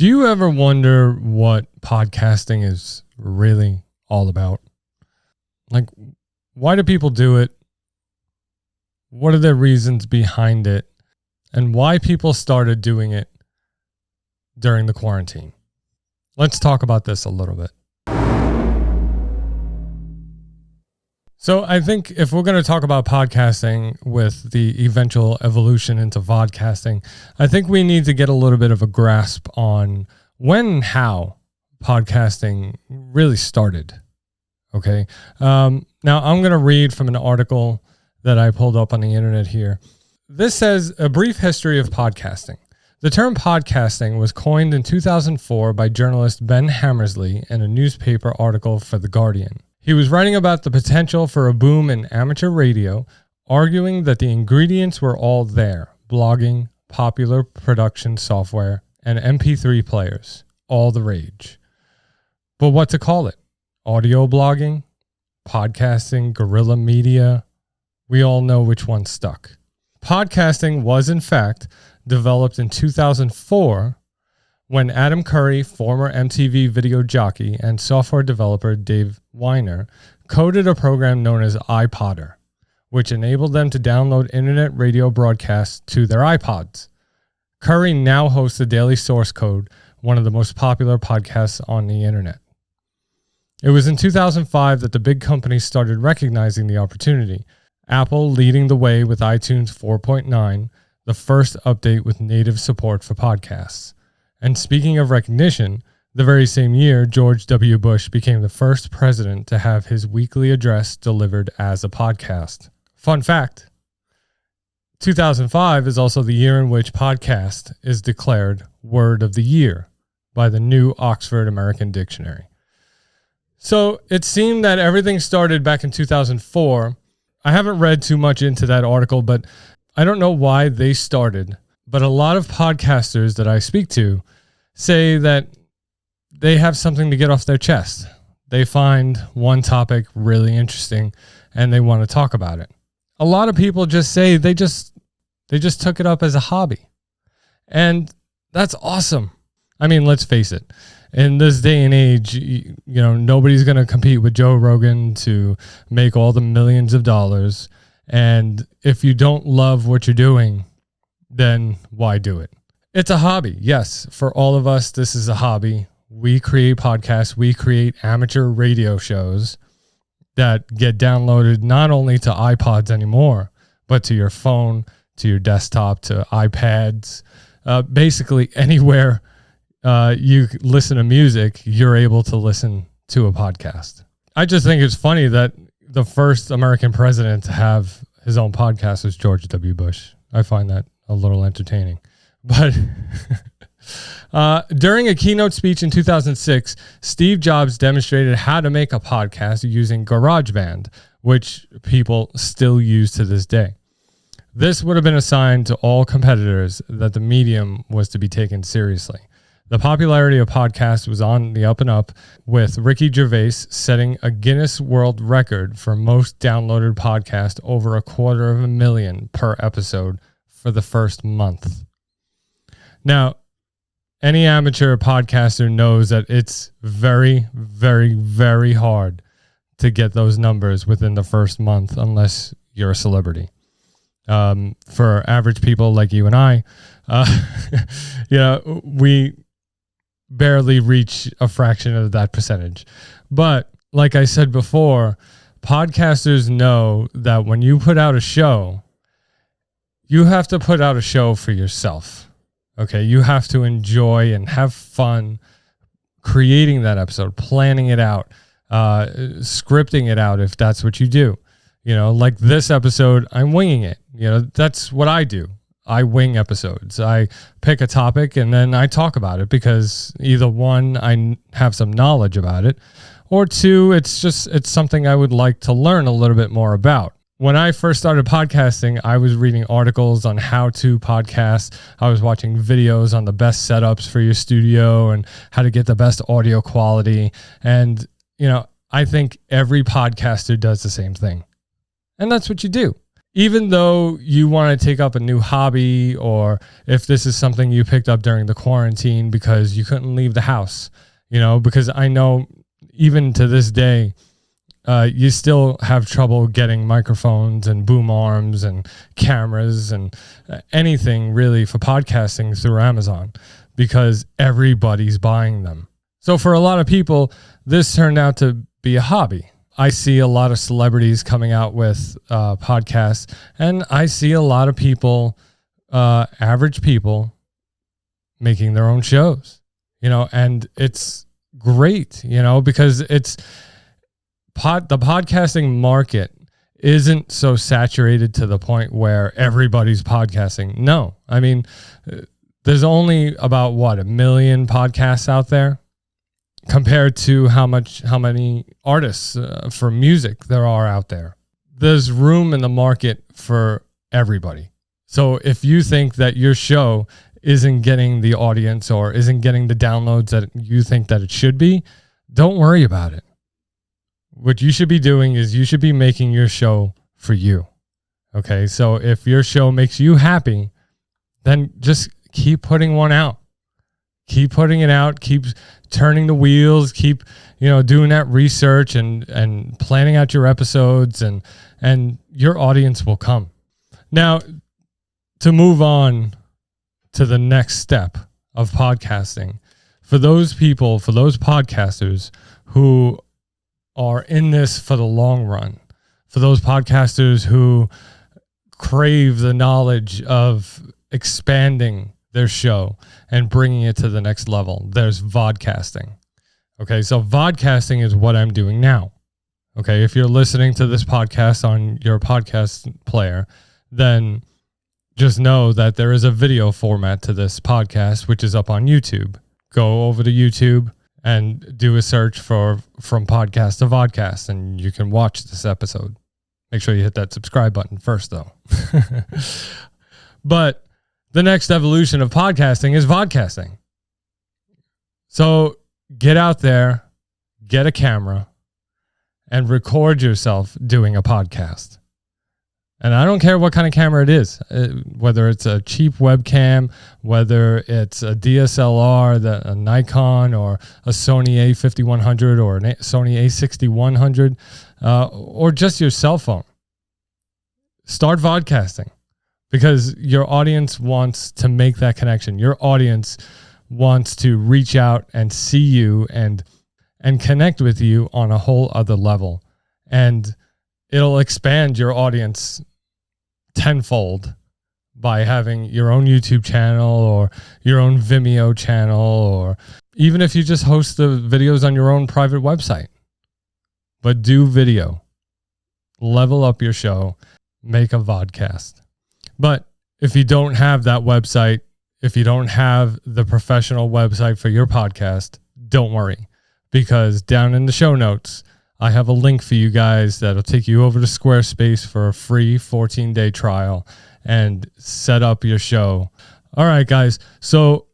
Do you ever wonder what podcasting is really all about? Like, why do people do it? What are the reasons behind it? And why people started doing it during the quarantine? Let's talk about this a little bit. So I think if we're going to talk about podcasting with the eventual evolution into vodcasting, I think we need to get a little bit of a grasp on when and how podcasting really started. Okay. Now I'm going to read from an article that I pulled up on the internet here. This says, a brief history of podcasting. The term podcasting was coined in 2004 by journalist Ben Hammersley in a newspaper article for The Guardian. He was writing about the potential for a boom in amateur radio, arguing that the ingredients were all there: blogging, popular production software, and MP3 players, all the rage. But what to call it? Audio blogging, podcasting, guerrilla media? We all know which one stuck. Podcasting was, in fact, developed in 2004 when Adam Curry, former MTV video jockey, and software developer Dave Weiner coded a program known as iPodder, which enabled them to download internet radio broadcasts to their iPods. Curry now hosts the Daily Source Code, one of the most popular podcasts on the internet. It was in 2005 that the big companies started recognizing the opportunity, Apple leading the way with iTunes 4.9, the first update with native support for podcasts. And speaking of recognition, the very same year, George W. Bush became the first president to have his weekly address delivered as a podcast. Fun fact, 2005 is also the year in which podcast is declared Word of the Year by the new Oxford American Dictionary. So it seemed that everything started back in 2004. I haven't read too much into that article, but I don't know why they started. But a lot of podcasters that I speak to say that they have something to get off their chest. They find one topic really interesting and they want to talk about it. A lot of people just say they just took it up as a hobby. And that's awesome. I mean, let's face it. In this day and age, you know, nobody's going to compete with Joe Rogan to make all the millions of dollars. And if you don't love what you're doing, then why do it? It's a hobby. Yes, for all of us, this is a hobby. We create podcasts. We create amateur radio shows that get downloaded not only to iPods anymore, but to your phone, to your desktop, to iPads. Basically, anywhere you listen to music, you're able to listen to a podcast. I just think it's funny that the first American president to have his own podcast was George W. Bush. I find that a little entertaining. But during a keynote speech in 2006, Steve Jobs demonstrated how to make a podcast using GarageBand, which people still use to this day. This would have been a sign to all competitors that the medium was to be taken seriously. The popularity of podcasts was on the up and up, with Ricky Gervais setting a Guinness World Record for most downloaded podcast, over 250,000 per episode for the first month. Now, any amateur podcaster knows that it's very, very, very hard to get those numbers within the first month unless you're a celebrity. For average people like you and I, we barely reach a fraction of that percentage. But like I said before, podcasters know that when you put out a show, you have to put out a show for yourself. Okay, you have to enjoy and have fun creating that episode, planning it out, scripting it out if that's what you do. You know, like this episode, I'm winging it. You know, that's what I do. I wing episodes. I pick a topic and then I talk about it because either one, I have some knowledge about it, or two, it's something I would like to learn a little bit more about. When I first started podcasting, I was reading articles on how to podcast. I was watching videos on the best setups for your studio and how to get the best audio quality. And, you know, I think every podcaster does the same thing. And that's what you do. even though you want to take up a new hobby, or if this is something you picked up during the quarantine because you couldn't leave the house, because I know even to this day, you still have trouble getting microphones and boom arms and cameras and anything really for podcasting through Amazon, because everybody's buying them. So for a lot of people, this turned out to be a hobby. I see a lot of celebrities coming out with podcasts, and I see a lot of people, average people, making their own shows, and it's great, because it's the podcasting market isn't so saturated to the point where everybody's podcasting. No, I mean, there's only about 1 million podcasts out there, compared to how many artists for music there are out there. There's room in the market for everybody. So if you think that your show isn't getting the audience or isn't getting the downloads that you think that it should be, don't worry about it. What you should be doing is you should be making your show for you. Okay, so if your show makes you happy, then just keep putting one out. Keep putting it out, keep turning the wheels, keep, doing that research and planning out your episodes, and your audience will come. Now, to move on to the next step of podcasting, for those podcasters who are in this for the long run, for those podcasters who crave the knowledge of expanding their show and bringing it to the next level, there's vodcasting. Okay, so vodcasting is what I'm doing now. Okay, if you're listening to this podcast on your podcast player, then just know that there is a video format to this podcast, which is up on YouTube. Go over to YouTube and do a search for From Podcast to Vodcast, and you can watch this episode. Make sure you hit that subscribe button first, though. But the next evolution of podcasting is vodcasting. So get out there, get a camera, and record yourself doing a podcast. And I don't care what kind of camera it is, whether it's a cheap webcam, whether it's a DSLR, a Nikon, or a Sony A5100 or a Sony A6100, or just your cell phone. Start vodcasting, because your audience wants to make that connection. Your audience wants to reach out and see you and connect with you on a whole other level. And it'll expand your audience tenfold by having your own YouTube channel or your own Vimeo channel, or even if you just host the videos on your own private website. But do video. Level up your show. Make a vodcast. But if you don't have that website, if you don't have the professional website for your podcast, don't worry, because down in the show notes, I have a link for you guys that'll take you over to Squarespace for a free 14-day trial and set up your show. All right, guys. So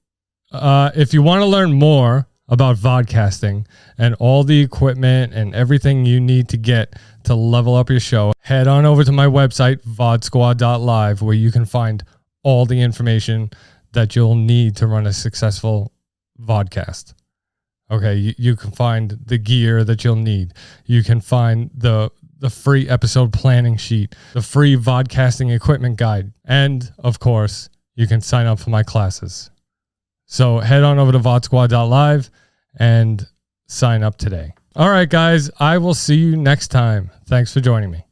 if you want to learn more about vodcasting and all the equipment and everything you need to get to level up your show, head on over to my website, VodSquad.Live, where you can find all the information that you'll need to run a successful vodcast. Okay, you can find the gear that you'll need. You can find the free episode planning sheet, the free vodcasting equipment guide, and of course, you can sign up for my classes. So head on over to VodSquad.Live and sign up today. All right, guys, I will see you next time. Thanks for joining me.